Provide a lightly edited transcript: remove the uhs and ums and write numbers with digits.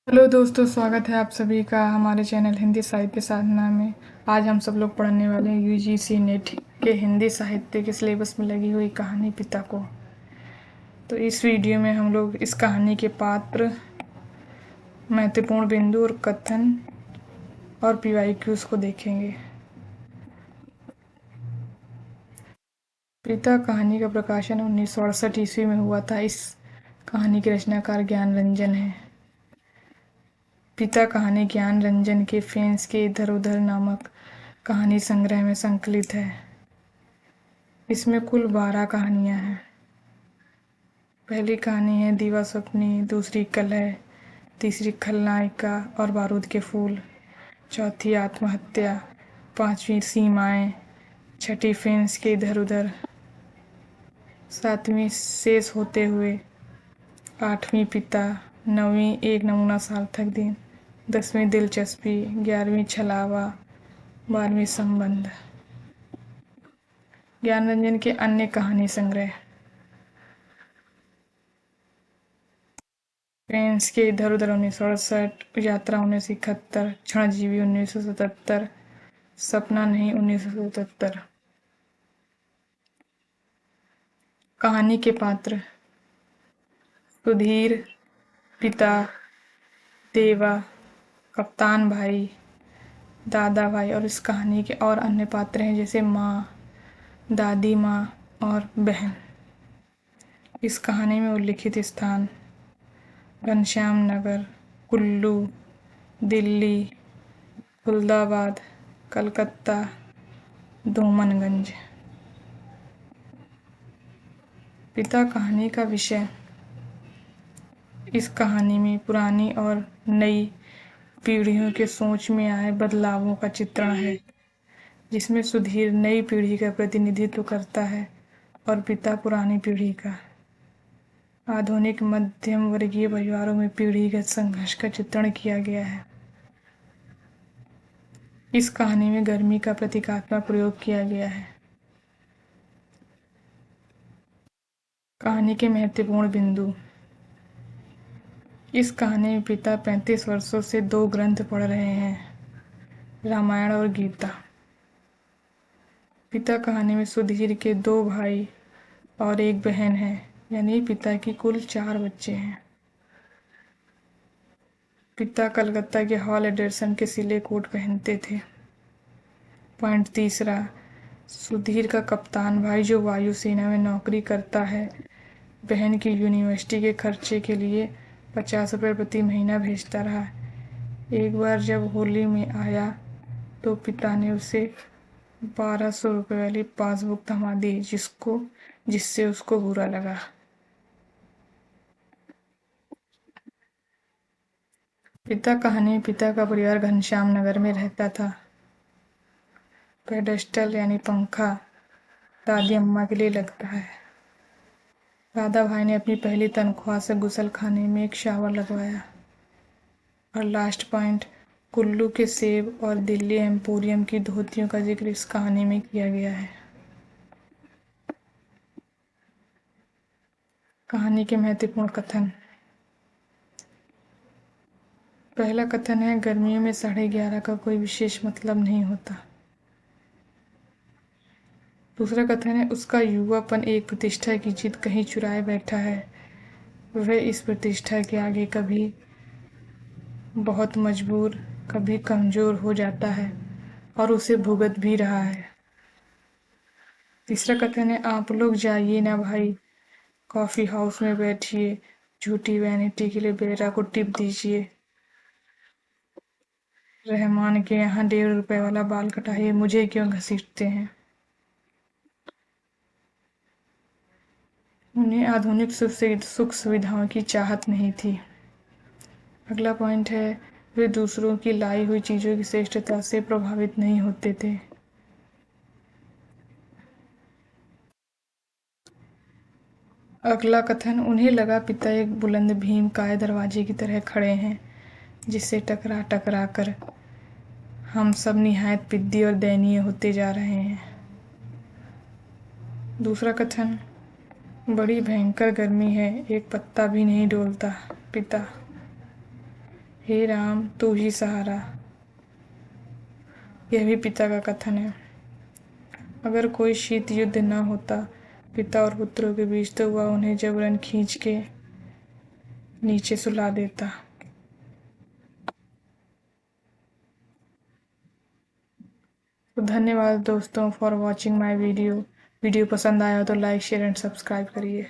Hello दोस्तों, स्वागत है आप सभी का हमारे चैनल हिंदी साहित्य साधना में। आज हम सब लोग पढ़ने वाले हैं यूजीसी नेट के हिंदी साहित्य के सिलेबस में लगी हुई कहानी पिता को। तो इस वीडियो में हम लोग इस कहानी के पात्र, महत्वपूर्ण बिंदु और कथन और पीवाईक्यूज को देखेंगे। पिता कहानी का प्रकाशन 1968 ईस्वी में हुआ था। इस कहानी के रचनाकार ज्ञान रंजन है। पिता कहानी ज्ञान रंजन के फेंस के इधर उधर नामक कहानी संग्रह में संकलित है। इसमें कुल 12 कहानियां हैं। पहली कहानी है दीवा स्वप्नी, दूसरी कलह, तीसरी खलनायिका और बारूद के फूल, चौथी आत्महत्या, पांचवी सीमाएं, छठी फेंस के इधर उधर, सातवीं शेष होते हुए, आठवीं पिता, नौवीं एक नमूना सार्थक दिन, 10वीं दिलचस्पी, 11वीं छलावा, 12वीं संबंध। ज्ञान रंजन के अन्य कहानी संग्रह फेंस के इधर उधर 1968, यात्रा 1971, क्षणजीवी 1977, सपना नहीं 1977। कहानी के पात्र सुधीर पिता, देवा कप्तान भाई, दादा भाई और इस कहानी के और अन्य पात्र हैं जैसे माँ, दादी माँ और बहन। इस कहानी में उल्लिखित स्थान घनश्याम नगर, कुल्लू, दिल्ली, फुलदाबाद, कलकत्ता, दोमनगंज। पिता कहानी का विषय इस कहानी में पुरानी और नई पीढ़ियों के सोच में आए बदलावों का चित्रण है, जिसमें सुधीर नई पीढ़ी का प्रतिनिधित्व करता है और पिता पुरानी पीढ़ी का। आधुनिक मध्यम वर्गीय परिवारों में पीढ़ीगत संघर्ष का चित्रण किया गया है। इस कहानी में गर्मी का प्रतीकात्मक प्रयोग किया गया है। कहानी के महत्वपूर्ण बिंदु। इस कहानी में पिता 35 वर्षों से 2 ग्रंथ पढ़ रहे हैं, रामायण और गीता। पिता कहानी में सुधीर के 2 भाई और एक बहन है, यानी पिता की कुल 4 बच्चे हैं। पिता कलकत्ता के हॉल एडरसन के सिले कोट पहनते थे। पॉइंट तीसरा, सुधीर का कप्तान भाई जो वायुसेना में नौकरी करता है, बहन की यूनिवर्सिटी के खर्चे के लिए 50 रुपये प्रति महीना भेजता रहा। एक बार जब होली में आया तो पिता ने उसे 1200 रुपये वाली पासबुक थमा दी, जिससे उसको बुरा लगा। पिता कहानी में पिता का परिवार घनश्याम नगर में रहता था। पेडेस्टल यानी पंखा दादी अम्मा के लिए लगता है। दादा भाई ने अपनी पहली तनख्वाह से गुसल खाने में एक शावर लगवाया। और लास्ट पॉइंट, कुल्लू के सेब और दिल्ली एम्पोरियम की धोतियों का जिक्र इस कहानी में किया गया है। कहानी के महत्वपूर्ण कथन। पहला कथन है, गर्मियों में 11:30 का कोई विशेष मतलब नहीं होता। दूसरा कथन है, उसका युवापन एक प्रतिष्ठा की जिद कहीं चुराए बैठा है। वह इस प्रतिष्ठा के आगे कभी बहुत मजबूर, कभी कमजोर हो जाता है और उसे भुगत भी रहा है। तीसरा कथन है, आप लोग जाइए ना भाई, कॉफी हाउस में बैठिए, झूठी वैनिटी के लिए बेरा को टिप दीजिए। रहमान के यहाँ 1.5 रुपए वाला बाल कटाइए, मुझे क्यों घसीटते हैं। उन्हें आधुनिक सुख सुविधाओं की चाहत नहीं थी। अगला पॉइंट है, वे दूसरों की लाई हुई चीज़ों की श्रेष्ठता से प्रभावित नहीं होते थे। अगला कथन, उन्हें लगा पिता एक बुलंद भीम काय दरवाजे की तरह खड़े हैं, जिससे टकरा टकरा कर हम सब निहायत पिद्दी और दयनीय होते जा रहे हैं। दूसरा कथन, बड़ी भयंकर गर्मी है, एक पत्ता भी नहीं डोलता। पिता, हे राम तू ही सहारा। यह भी पिता का कथन है। अगर कोई शीत युद्ध न होता पिता और पुत्रों के बीच, तो वह उन्हें जबरन खींच के नीचे सुला देता। तो धन्यवाद दोस्तों for watching my video. Video पसंद आया हो तो लाइक शेयर एंड सब्सक्राइब करिए।